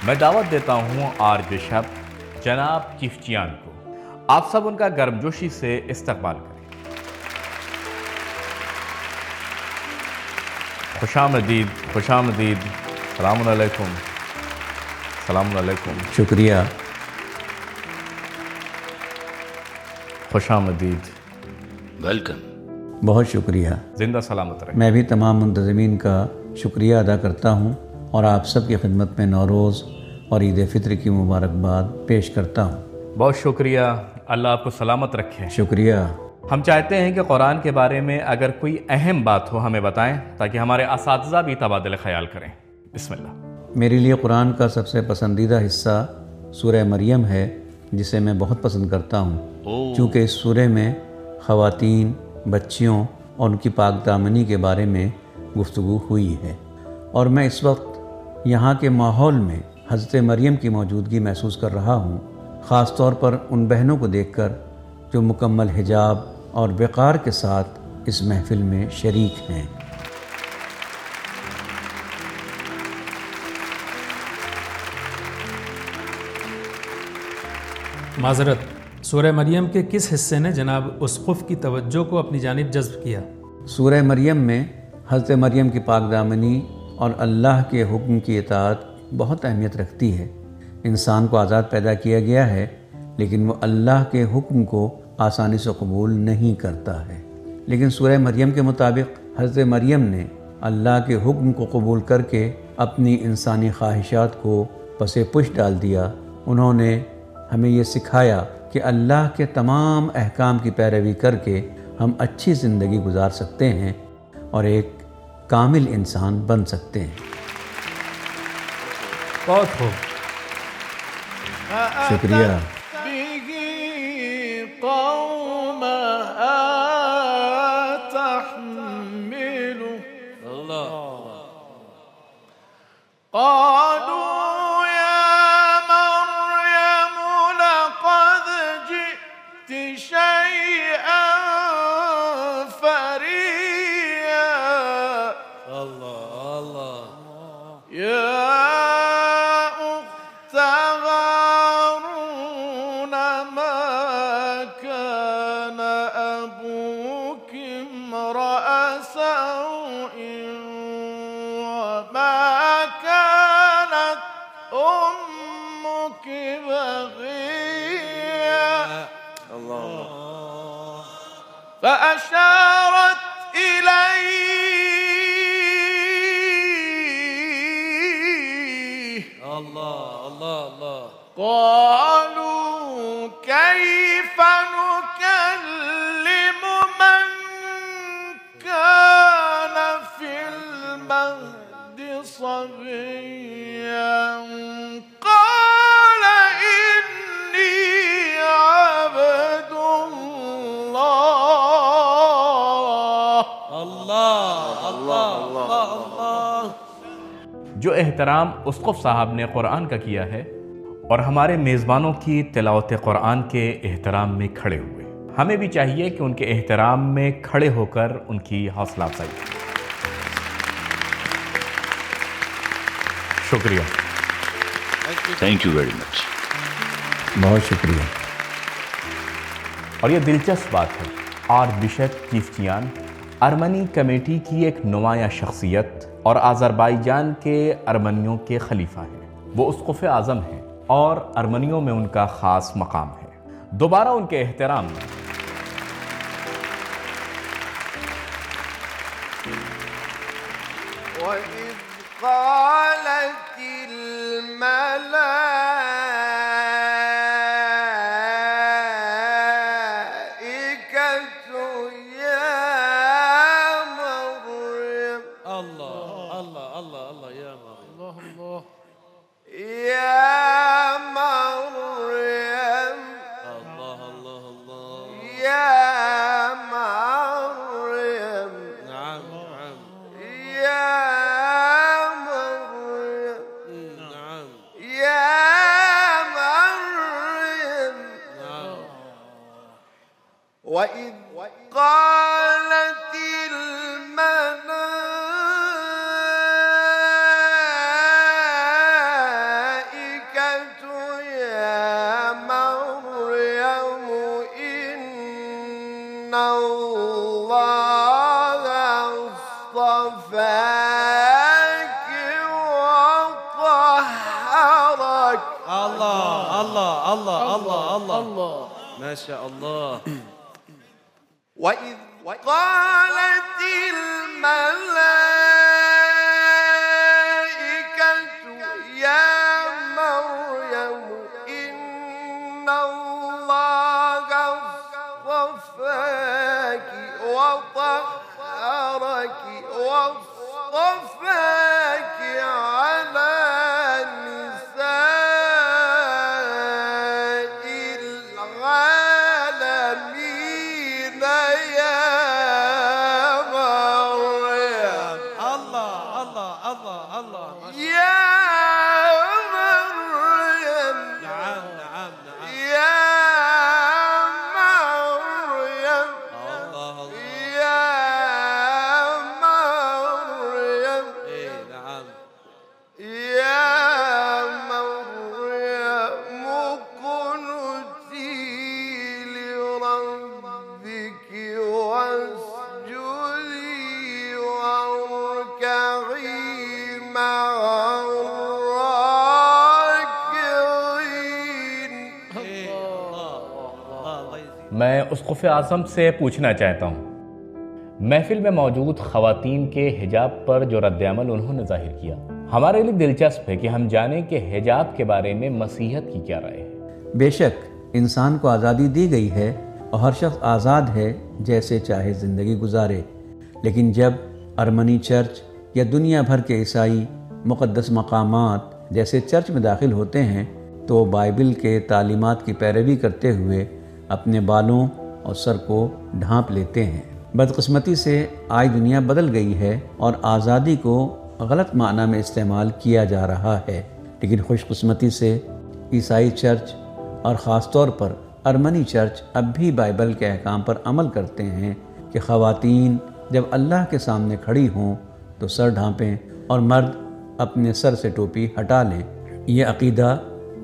میں دعوت دیتا ہوں آر بشپ جناب چیفچیان کو، آپ سب ان کا گرمجوشی سے استقبال کریں۔ خوش آمدید، خوش آمدید، السلام علیکم، السلام علیکم، شکریہ، خوش آمدید، ویلکم۔ بہت شکریہ۔ زندہ سلامت رہیں۔ میں بھی تمام منتظمین کا شکریہ ادا کرتا ہوں اور آپ سب کی خدمت میں نوروز اور عید فطر کی مبارکباد پیش کرتا ہوں۔ بہت شکریہ، اللہ آپ کو سلامت رکھے۔ شکریہ۔ ہم چاہتے ہیں کہ قرآن کے بارے میں اگر کوئی اہم بات ہو ہمیں بتائیں تاکہ ہمارے اساتذہ بھی تبادلہ خیال کریں۔ بسم اللہ۔ میرے لیے قرآن کا سب سے پسندیدہ حصہ سورہ مریم ہے، جسے میں بہت پسند کرتا ہوں، چونکہ اس سورہ میں خواتین، بچیوں اور ان کی پاک دامنی کے بارے میں گفتگو ہوئی ہے، اور میں اس وقت یہاں کے ماحول میں حضرت مریم کی موجودگی محسوس کر رہا ہوں، خاص طور پر ان بہنوں کو دیکھ کر جو مکمل حجاب اور وقار کے ساتھ اس محفل میں شریک ہیں۔ معذرت، سورہ مریم کے کس حصے نے جناب اسقف کی توجہ کو اپنی جانب جذب کیا؟ سورہ مریم میں حضرت مریم کی پاک دامنی اور اللہ کے حکم کی اطاعت بہت اہمیت رکھتی ہے۔ انسان کو آزاد پیدا کیا گیا ہے، لیکن وہ اللہ کے حکم کو آسانی سے قبول نہیں کرتا ہے، لیکن سورہ مریم کے مطابق حضرت مریم نے اللہ کے حکم کو قبول کر کے اپنی انسانی خواہشات کو پس پش ڈال دیا۔ انہوں نے ہمیں یہ سکھایا کہ اللہ کے تمام احکام کی پیروی کر کے ہم اچھی زندگی گزار سکتے ہیں اور ایک کامل انسان بن سکتے ہیں۔ بہت خوب۔ شکریہ۔ قالوا يا مريم لقد جئت شيئا فريا يا أخت هارون ما كان أبوك امرأ سوء وما كانت أمك بغيا فأشارت إليه قالوا كيف نكلم من كان في المهد صبيا قال إني عبد الله۔ جو احترام اسقف صاحب نے قرآن کا کیا ہے اور ہمارے میزبانوں کی تلاوت قرآن کے احترام میں کھڑے ہوئے، ہمیں بھی چاہیے کہ ان کے احترام میں کھڑے ہو کر ان کی حوصلہ افزائی کریں۔ شکریہ۔ Thank you very much. بہت شکریہ۔ اور یہ دلچسپ بات ہے، آر بشپ چیفچیان ارمنی کمیٹی کی ایک نمایاں شخصیت اور آذربائیجان کے ارمنیوں کے خلیفہ ہیں۔ وہ اسقف اعظم ہیں اور ارمنیوں میں ان کا خاص مقام ہے۔ دوبارہ ان کے احترام میں وَإِذْ قَالَتِ الْمَلَائِكَةُ يَا مريم وَإِذْ قَالَتِ الْمَلَائِكَةُ يا مريم إن الله اصطفاك وطهرك. الله الله الله الله الله ما شاء الله. وإذ قالت الملائكة يا مريم إن الله اصطفاك وطهرك واصطفاك على نساء العالمين يا مريم. الله الله الله الله ما شاء يا مريم. نعم نعم نعم. يا مريم. الله الله. يا مريم. ايه نعم. يا مريم اقنتي لربك واسجدي واركعي مع الراكعين. ايه الله الله الله يزيد. میں اسقف اعظم سے پوچھنا چاہتا ہوں، محفل میں موجود خواتین کے حجاب پر جو رد عمل انہوں نے ظاہر کیا، ہمارے لیے دلچسپ ہے کہ ہم جانیں کہ حجاب کے بارے میں مسیحیت کی کیا رائے ہے۔ بے شک انسان کو آزادی دی گئی ہے اور ہر شخص آزاد ہے جیسے چاہے زندگی گزارے، لیکن جب ارمنی چرچ یا دنیا بھر کے عیسائی مقدس مقامات جیسے چرچ میں داخل ہوتے ہیں تو وہ بائبل کے تعلیمات کی پیروی کرتے ہوئے اپنے بالوں اور سر کو ڈھانپ لیتے ہیں۔ بدقسمتی سے آج دنیا بدل گئی ہے اور آزادی کو غلط معنی میں استعمال کیا جا رہا ہے، لیکن خوش قسمتی سے عیسائی چرچ اور خاص طور پر ارمنی چرچ اب بھی بائبل کے احکام پر عمل کرتے ہیں کہ خواتین جب اللہ کے سامنے کھڑی ہوں تو سر ڈھانپیں اور مرد اپنے سر سے ٹوپی ہٹا لیں۔ یہ عقیدہ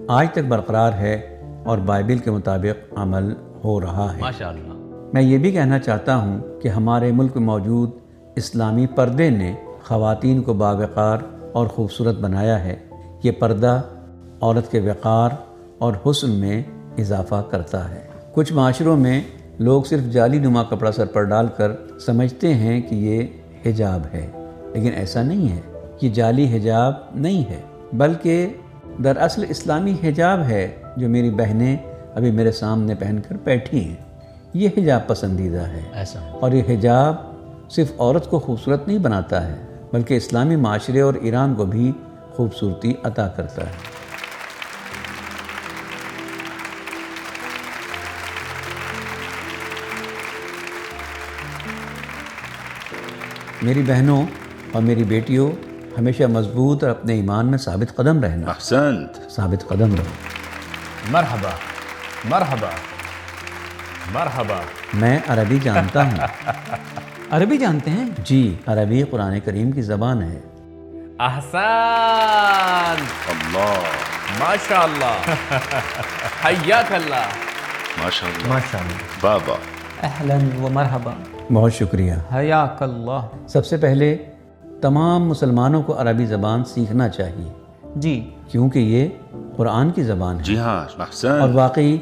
آج تک برقرار ہے اور بائبل کے مطابق عمل ہو رہا ہے۔ ماشاءاللہ۔ میں یہ بھی کہنا چاہتا ہوں کہ ہمارے ملک میں موجود اسلامی پردے نے خواتین کو باوقار اور خوبصورت بنایا ہے۔ یہ پردہ عورت کے وقار اور حسن میں اضافہ کرتا ہے۔ کچھ معاشروں میں لوگ صرف جعلی نما کپڑا سر پر ڈال کر سمجھتے ہیں کہ یہ حجاب ہے، لیکن ایسا نہیں ہے۔ یہ جعلی حجاب نہیں ہے، بلکہ دراصل اسلامی حجاب ہے جو میری بہنیں ابھی میرے سامنے پہن کر بیٹھی ہیں۔ یہ حجاب پسندیدہ ہے، ایسا اور یہ حجاب صرف عورت کو خوبصورت نہیں بناتا ہے بلکہ اسلامی معاشرے اور ایران کو بھی خوبصورتی عطا کرتا ہے۔ میری بہنوں اور میری بیٹیوں، ہمیشہ مضبوط اور اپنے ایمان میں ثابت قدم رہنا۔ احسنت. ثابت قدم رہو۔ مرحبا مرحبا مرحبا۔ میں عربی جانتا ہوں۔ عربی جانتے ہیں؟ جی، عربی قرآن کریم کی زبان ہے۔ احسان، اللہ ماشاءاللہ، حیاک اللہ۔ ماشاءاللہ. ماشاءاللہ۔ بابا. اہلا و مرحبا، بہت شکریہ۔ حیاک اللہ۔ سب سے پہلے تمام مسلمانوں کو عربی زبان سیکھنا چاہیے، جی کیونکہ یہ قرآن کی زبان ہے، جی ہاں. اور احسن. واقعی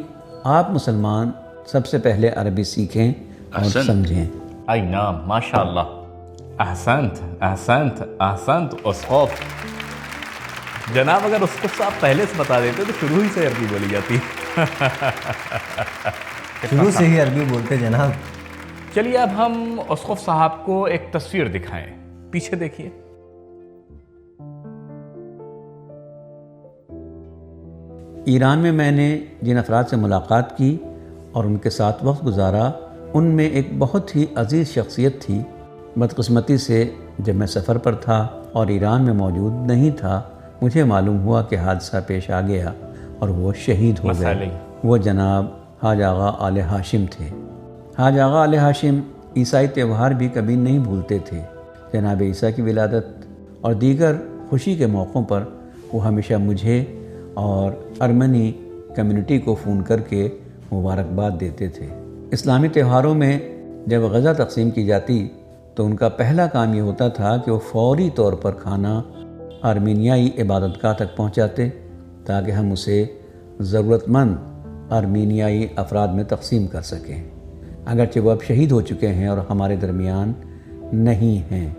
آپ مسلمان سب سے پہلے عربی سیکھیں اور احسن۔ سمجھیں۔ ای نعم، ماشاءاللہ، احسنت احسنت احسنت اسقف۔ جناب اگر اسقف صاحب پہلے سے بتا دیتے تو شروع ہی سے عربی بولی جاتی۔ شروع سے ہی عربی بولتے جناب۔ چلیے اب ہم اسقف صاحب کو ایک تصویر دکھائیں، پیچھے دیکھیے۔ ایران میں میں نے جن افراد سے ملاقات کی اور ان کے ساتھ وقت گزارا، ان میں ایک بہت ہی عزیز شخصیت تھی۔ بدقسمتی سے جب میں سفر پر تھا اور ایران میں موجود نہیں تھا، مجھے معلوم ہوا کہ حادثہ پیش آ گیا اور وہ شہید ہو مسئلہ گئے۔ ہی۔ وہ جناب حاج آغا آل ہاشم تھے۔ حاج آغا آل ہاشم عیسائی تہوار بھی کبھی نہیں بھولتے تھے۔ جناب عیسیٰ کی ولادت اور دیگر خوشی کے موقعوں پر وہ ہمیشہ مجھے اور ارمنی کمیونٹی کو فون کر کے مبارکباد دیتے تھے۔ اسلامی تہواروں میں جب غذا تقسیم کی جاتی تو ان کا پہلا کام یہ ہوتا تھا کہ وہ فوری طور پر کھانا آرمینیائی عبادت گاہ تک پہنچاتے تاکہ ہم اسے ضرورت مند آرمینیائی افراد میں تقسیم کر سکیں، اگرچہ وہ اب شہید ہو چکے ہیں اور ہمارے درمیان نہیں ہیں،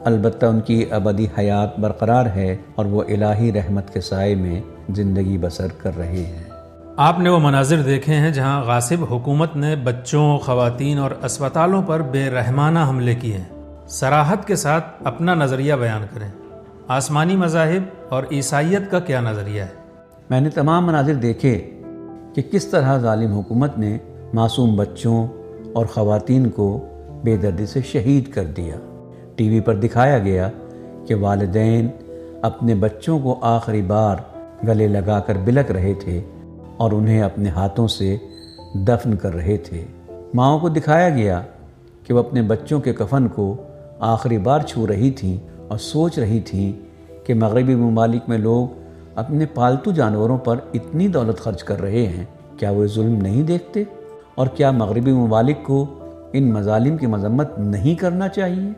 البتہ ان کی ابدی حیات برقرار ہے اور وہ الہی رحمت کے سائے میں زندگی بسر کر رہے ہیں۔ آپ نے وہ مناظر دیکھے ہیں جہاں غاصب حکومت نے بچوں، خواتین اور اسپتالوں پر بے رحمانہ حملے کیے ہیں۔ صراحت کے ساتھ اپنا نظریہ بیان کریں، آسمانی مذاہب اور عیسائیت کا کیا نظریہ ہے؟ میں نے تمام مناظر دیکھے کہ کس طرح ظالم حکومت نے معصوم بچوں اور خواتین کو بے دردی سے شہید کر دیا۔ ٹی وی پر دکھایا گیا کہ والدین اپنے بچوں کو آخری بار گلے لگا کر بلک رہے تھے اور انہیں اپنے ہاتھوں سے دفن کر رہے تھے۔ ماؤں کو دکھایا گیا کہ وہ اپنے بچوں کے کفن کو آخری بار چھو رہی تھیں اور سوچ رہی تھیں کہ مغربی ممالک میں لوگ اپنے پالتو جانوروں پر اتنی دولت خرچ کر رہے ہیں، کیا وہ ظلم نہیں دیکھتے؟ اور کیا مغربی ممالک کو ان مظالم کی مذمت نہیں کرنا چاہیے؟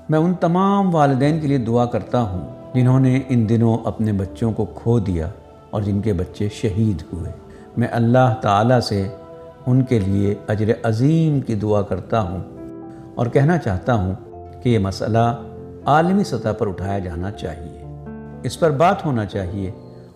میں ان تمام والدین کے لیے دعا کرتا ہوں جنہوں نے ان دنوں اپنے بچوں کو کھو دیا اور جن کے بچے شہید ہوئے۔ میں اللہ تعالیٰ سے ان کے لیے اجر عظیم کی دعا کرتا ہوں اور کہنا چاہتا ہوں کہ یہ مسئلہ عالمی سطح پر اٹھایا جانا چاہیے، اس پر بات ہونا چاہیے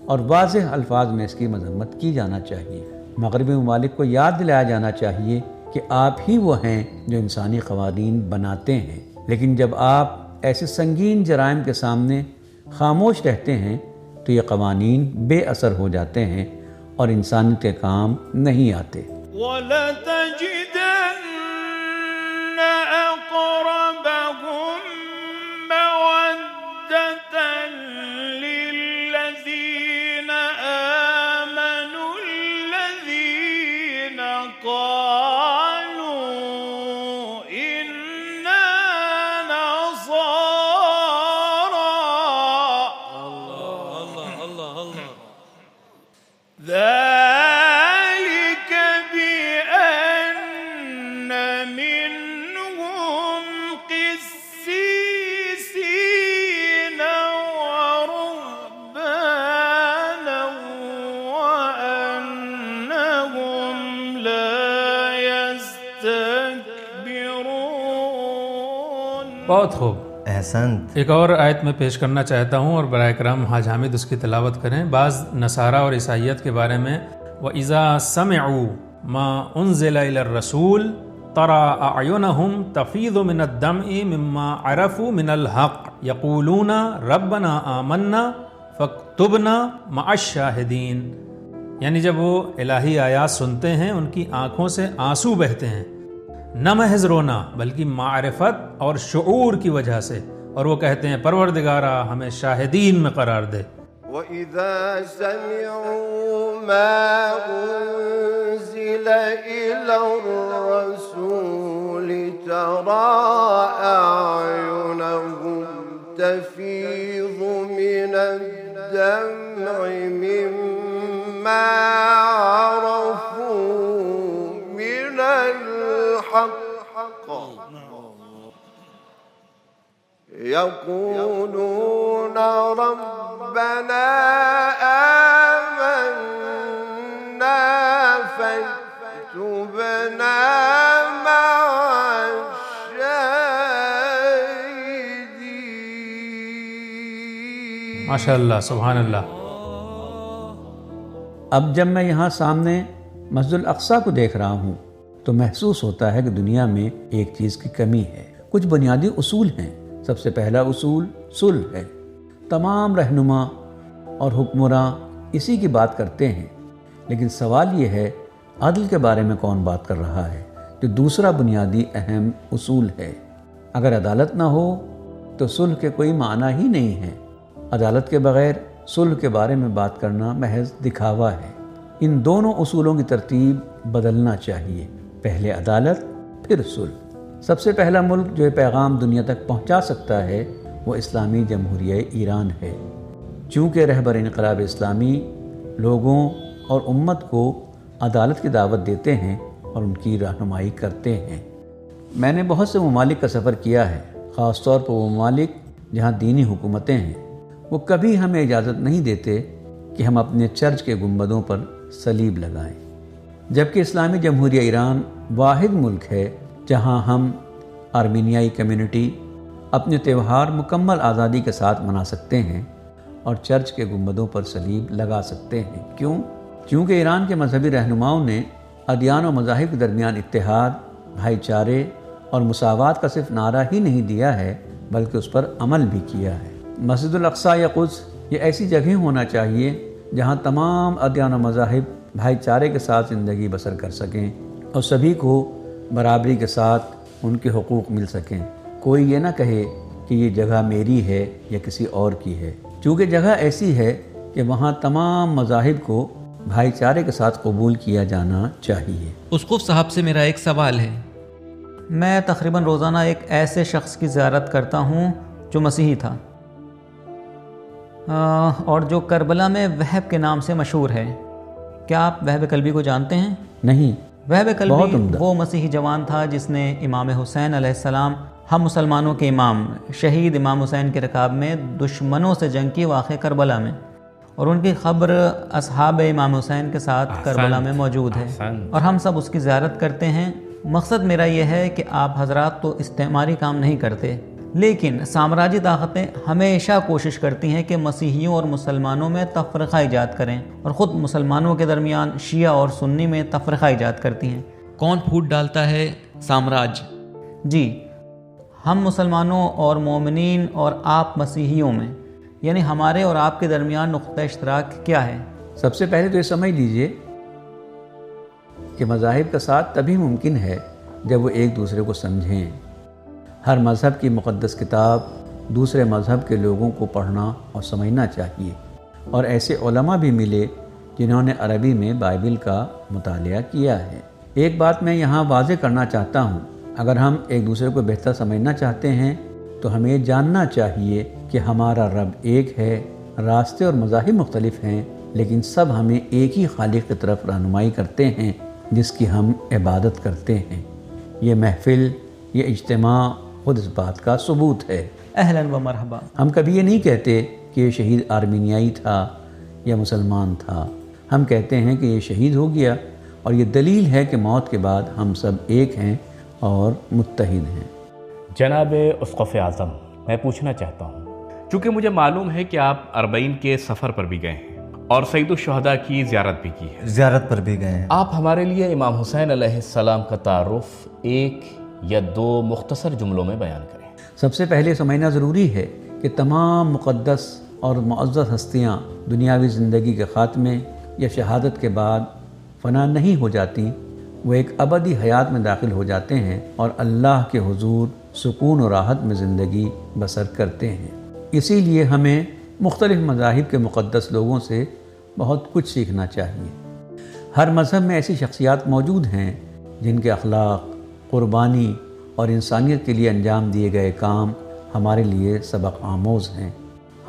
اور واضح الفاظ میں اس کی مذمت کی جانا چاہیے۔ مغربی ممالک کو یاد دلایا جانا چاہیے کہ آپ ہی وہ ہیں جو انسانی قوانین بناتے ہیں، لیکن جب آپ ایسے سنگین جرائم کے سامنے خاموش رہتے ہیں تو یہ قوانین بے اثر ہو جاتے ہیں اور انسانیت کے کام نہیں آتے۔ وَلَتَجِدَنَّ أَقْرَبَهُم مَّوَدَّةً لِّلَّذِينَ آمَنُوا الَّذِينَ قَالُوا إِنَّا نَصَارَىٰ ذَلِكَ بِأَنَّ مِنْهُمْ قِسِّيسِينَ وَرُهْبَانًا وَأَنَّهُمْ لَا يَسْتَكْبِرُونَ۔ بہت خوب، احسنت۔ ایک اور آیت میں پیش کرنا چاہتا ہوں اور براہ کرم حاج حامد اس کی تلاوت کریں۔ بعض نصارہ اور عیسائیت کے بارے میں وَإِذَا سَمِعُوا مَا أُنزِلَ إِلَى الرَّسُولِ تَرَىٰ أَعْيُنَهُمْ تَفِيضُ مِنَ الدَّمْعِ مِمَّا عَرَفُوا مِنَ الْحَقِّ يَقُولُونَ رَبَّنَا آمَنَّا فَاكْتُبْنَا مَعَ الشَّاهِدِينَ، یعنی جب وہ الہی آیات سنتے ہیں ان کی آنکھوں سے آنسو بہتے ہیں، نہ محض رونا بلکہ معرفت اور شعور کی وجہ سے، اور وہ کہتے ہیں پروردگارا ہمیں شاہدین میں قرار دے۔ وَإِذَا سَمِعُوا مَا أُنزِلَ إِلَى الرَّسُولِ تَرَىٰ أَعْيُنَهُمْ تَفِيضُ مِنَ الدَّمْعِ مِمَّا عَرَفُوا مِنَ الْحَقِّ يَقُولُونَ رَبَّنَا آمَنَّا فَاكْتُبْنَا مَعَ الشَّاهِدِينَ۔ ماشاء اللہ، سبحان اللہ۔ اب جب میں یہاں سامنے مسجد الاقصی کو دیکھ رہا ہوں تو محسوس ہوتا ہے کہ دنیا میں ایک چیز کی کمی ہے۔ کچھ بنیادی اصول ہیں۔ سب سے پہلا اصول صلح ہے۔ تمام رہنما اور حکمراں اسی کی بات کرتے ہیں، لیکن سوال یہ ہے عدل کے بارے میں کون بات کر رہا ہے، جو دوسرا بنیادی اہم اصول ہے۔ اگر عدالت نہ ہو تو صلح کے کوئی معنی ہی نہیں ہے۔ عدالت کے بغیر صلح کے بارے میں بات کرنا محض دکھاوا ہے۔ ان دونوں اصولوں کی ترتیب بدلنا چاہیے، پہلے عدالت پھر صلح۔ سب سے پہلا ملک جو یہ پیغام دنیا تک پہنچا سکتا ہے وہ اسلامی جمہوریہ ایران ہے، چونکہ رہبر انقلاب اسلامی لوگوں اور امت کو عدالت کی دعوت دیتے ہیں اور ان کی رہنمائی کرتے ہیں۔ میں نے بہت سے ممالک کا سفر کیا ہے، خاص طور پر وہ ممالک جہاں دینی حکومتیں ہیں۔ وہ کبھی ہمیں اجازت نہیں دیتے کہ ہم اپنے چرچ کے گنبدوں پر صلیب لگائیں، جبکہ اسلامی جمہوریہ ایران واحد ملک ہے جہاں ہم آرمینیائی کمیونٹی اپنے تہوار مکمل آزادی کے ساتھ منا سکتے ہیں اور چرچ کے گنبدوں پر صلیب لگا سکتے ہیں۔ کیوں؟ کیونکہ ایران کے مذہبی رہنماؤں نے ادیان و مذاہب کے درمیان اتحاد، بھائی چارے اور مساوات کا صرف نعرہ ہی نہیں دیا ہے بلکہ اس پر عمل بھی کیا ہے۔ مسجد الاقصیٰ یا قدس یہ ایسی جگہ ہونا چاہیے جہاں تمام ادیان و مذاہب بھائی چارے کے ساتھ زندگی بسر کر سکیں اور سبھی کو برابری کے ساتھ ان کے حقوق مل سکیں۔ کوئی یہ نہ کہے کہ یہ جگہ میری ہے یا کسی اور کی ہے، چونکہ جگہ ایسی ہے کہ وہاں تمام مذاہب کو بھائی چارے کے ساتھ قبول کیا جانا چاہیے۔ اسقف صاحب سے میرا ایک سوال ہے۔ میں تقریباً روزانہ ایک ایسے شخص کی زیارت کرتا ہوں جو مسیحی تھا اور جو کربلا میں وہب کے نام سے مشہور ہے۔ کیا آپ وہب قلبی کو جانتے ہیں؟ نہیں۔ وہب بہت قلبی عمدہ۔ وہ مسیحی جوان تھا جس نے امام حسین علیہ السلام، ہم مسلمانوں کے امام، شہید امام حسین کے رکاب میں دشمنوں سے جنگ کی واقع کربلا میں، اور ان کی قبر اصحاب امام حسین کے ساتھ کربلا میں موجود ہے اور ہم سب اس کی زیارت کرتے ہیں۔ مقصد میرا یہ ہے کہ آپ حضرات تو استعماری کام نہیں کرتے، لیکن سامراجی طاقتیں ہمیشہ کوشش کرتی ہیں کہ مسیحیوں اور مسلمانوں میں تفرقہ ایجاد کریں، اور خود مسلمانوں کے درمیان شیعہ اور سنی میں تفرقہ ایجاد کرتی ہیں۔ کون پھوٹ ڈالتا ہے سامراج؟ جی، ہم مسلمانوں اور مومنین اور آپ مسیحیوں میں، یعنی ہمارے اور آپ کے درمیان نقطہ اشتراک کیا ہے؟ سب سے پہلے تو یہ سمجھ لیجئے کہ مذاہب کا ساتھ تبھی ممکن ہے جب وہ ایک دوسرے کو سمجھیں۔ ہر مذہب کی مقدس کتاب دوسرے مذہب کے لوگوں کو پڑھنا اور سمجھنا چاہیے، اور ایسے علماء بھی ملے جنہوں نے عربی میں بائبل کا مطالعہ کیا ہے۔ ایک بات میں یہاں واضح کرنا چاہتا ہوں، اگر ہم ایک دوسرے کو بہتر سمجھنا چاہتے ہیں تو ہمیں جاننا چاہیے کہ ہمارا رب ایک ہے، راستے اور مذاہب مختلف ہیں، لیکن سب ہمیں ایک ہی خالق کی طرف رہنمائی کرتے ہیں جس کی ہم عبادت کرتے ہیں۔ یہ محفل، یہ اجتماع خود اس بات کا ثبوت ہے۔ اہلاً و مرحبا۔ ہم کبھی یہ نہیں کہتے کہ یہ شہید آرمینیائی تھا یا مسلمان تھا، ہم کہتے ہیں کہ یہ شہید ہو گیا، اور یہ دلیل ہے کہ موت کے بعد ہم سب ایک ہیں اور متحد ہیں۔ جناب اسقف اعظم، میں پوچھنا چاہتا ہوں، چونکہ مجھے معلوم ہے کہ آپ اربعین کے سفر پر بھی گئے ہیں اور سید الشہداء کی زیارت بھی کی ہے، زیارت پر بھی گئے ہیں۔ آپ ہمارے لیے امام حسین علیہ السلام کا تعارف ایک یا دو مختصر جملوں میں بیان کریں۔ سب سے پہلے سمجھنا ضروری ہے کہ تمام مقدس اور معزز ہستیاں دنیاوی زندگی کے خاتمے یا شہادت کے بعد فنا نہیں ہو جاتی، وہ ایک ابدی حیات میں داخل ہو جاتے ہیں اور اللہ کے حضور سکون و راحت میں زندگی بسر کرتے ہیں۔ اسی لیے ہمیں مختلف مذاہب کے مقدس لوگوں سے بہت کچھ سیکھنا چاہیے۔ ہر مذہب میں ایسی شخصیات موجود ہیں جن کے اخلاق، قربانی اور انسانیت کے لیے انجام دیے گئے کام ہمارے لیے سبق آموز ہیں۔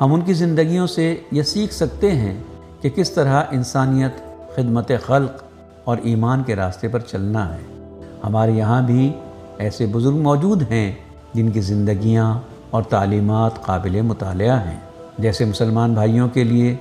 ہم ان کی زندگیوں سے یہ سیکھ سکتے ہیں کہ کس طرح انسانیت، خدمت خلق اور ایمان کے راستے پر چلنا ہے۔ ہمارے یہاں بھی ایسے بزرگ موجود ہیں جن کی زندگیاں اور تعلیمات قابل مطالعہ ہیں، جیسے مسلمان بھائیوں کے لیے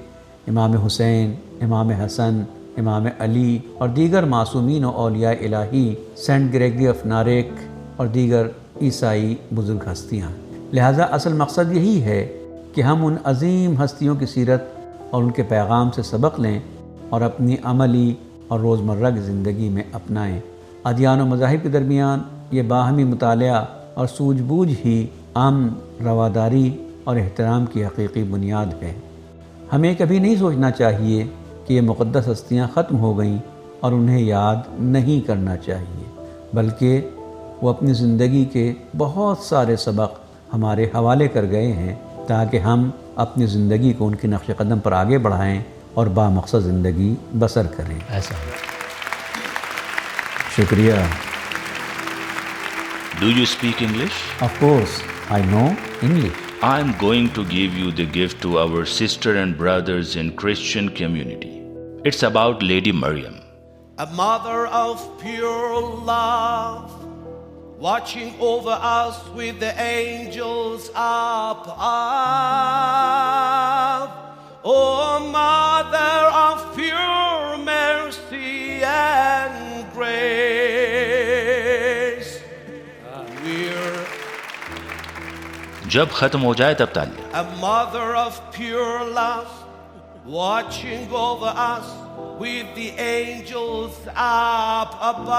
امام حسین، امام حسن، امام علی اور دیگر معصومین و اولیاء الہی، سینٹ گریگری آف ناریک اور دیگر عیسائی بزرگ ہستیاں۔ لہٰذا اصل مقصد یہی ہے کہ ہم ان عظیم ہستیوں کی سیرت اور ان کے پیغام سے سبق لیں اور اپنی عملی اور روزمرہ کی زندگی میں اپنائیں۔ ادیان و مذاہب کے درمیان یہ باہمی مطالعہ اور سوجھ بوجھ ہی امن، رواداری اور احترام کی حقیقی بنیاد ہے۔ ہمیں کبھی نہیں سوچنا چاہیے کہ یہ مقدس ہستیاں ختم ہو گئیں اور انہیں یاد نہیں کرنا چاہیے، بلکہ وہ اپنی زندگی کے بہت سارے سبق ہمارے حوالے کر گئے ہیں تاکہ ہم اپنی زندگی کو ان کے نقش قدم پر آگے بڑھائیں اور بامقصد زندگی بسر کریں۔ ایسا شکریہ۔ Do you speak English? Of course, I know English. I am going to give you the gift to our sister and brothers in Christian community. It's about Lady Maryam. a mother of pure love, watching over us with the angels up above. Oh, mother of pure mercy and grace, we're جب ختم ہو جائے تب تالیاں. a mother of pure love, watching over us with the angels up above.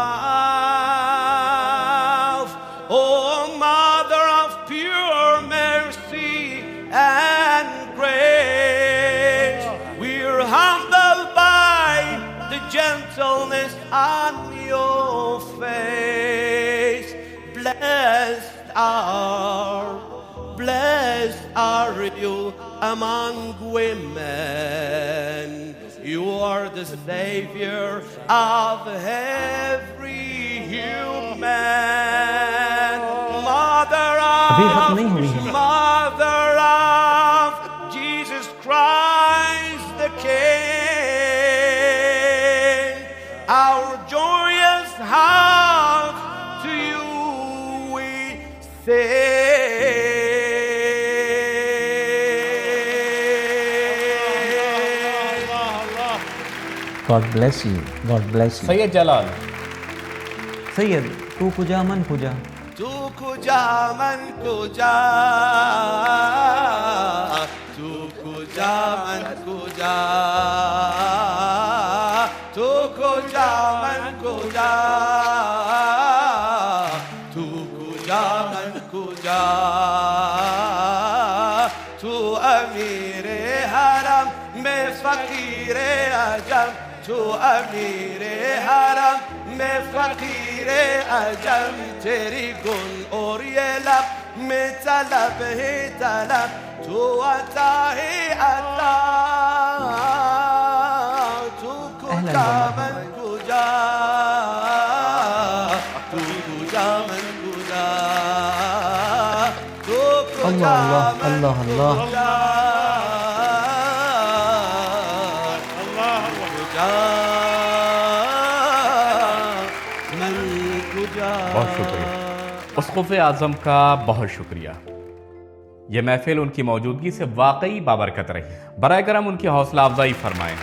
Oh, mother of pure mercy and grace, we're humbled by the gentleness on your face. Blessed are you among women. You are the Savior of every human. Mother of Jesus Christ the King, our joyous heart to you we sing. God bless you. God bless you. سید جلال. سید تو کجا من کجا، تو کجا من کجا، تو کجا من کجا، تو کجا من کجا، تو کجا من کجا، تو امیر حرم میں فقیر عجم، تو امیر حرم میں فقیر عجم، تیری گل اور یہ لب میں طلب ہی طلب، تو عطا ہی عطا، تو کجا من کجا، تو کجا من کجا، تو کجا من کجا، بہت شکریہ اسقف اعظم کا، بہت شکریہ. یہ محفل ان کی موجودگی سے واقعی بابرکت رہی. برائے کرم ان کی حوصلہ افزائی فرمائیں.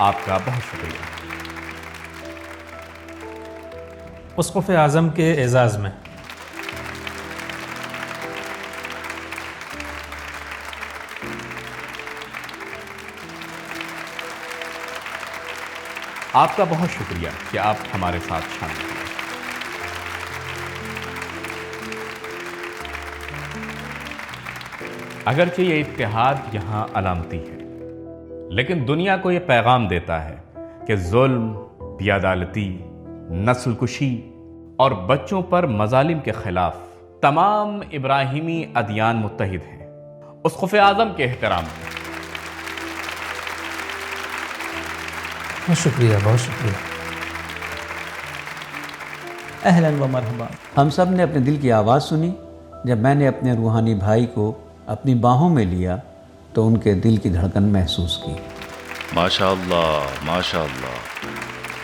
آپ کا بہت شکریہ. اسقف اعظم کے اعزاز میں آپ کا بہت شکریہ کہ آپ ہمارے ساتھ شامل ہوئے. اگرچہ یہ اتحاد یہاں علامتی ہے، لیکن دنیا کو یہ پیغام دیتا ہے کہ ظلم، بے عدالتی، نسل کشی اور بچوں پر مظالم کے خلاف تمام ابراہیمی ادیان متحد ہیں. اسقف اعظم کے احترام میں بہت شکریہ، بہت شکریہ. اہلاً و مرحبا. ہم سب نے اپنے دل کی آواز سنی. جب میں نے اپنے روحانی بھائی کو اپنی باہوں میں لیا تو ان کے دل کی دھڑکن محسوس کی. ماشاء اللہ، ماشاء اللہ،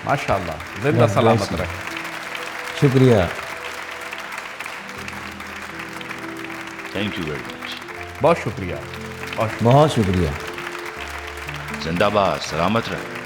ماشاء اللہ. زندہ سلامت رہے. شکریہ. Thank you very much. بہت شکریہ. بہت شکریہ. زندہ باد، سلامت رہے.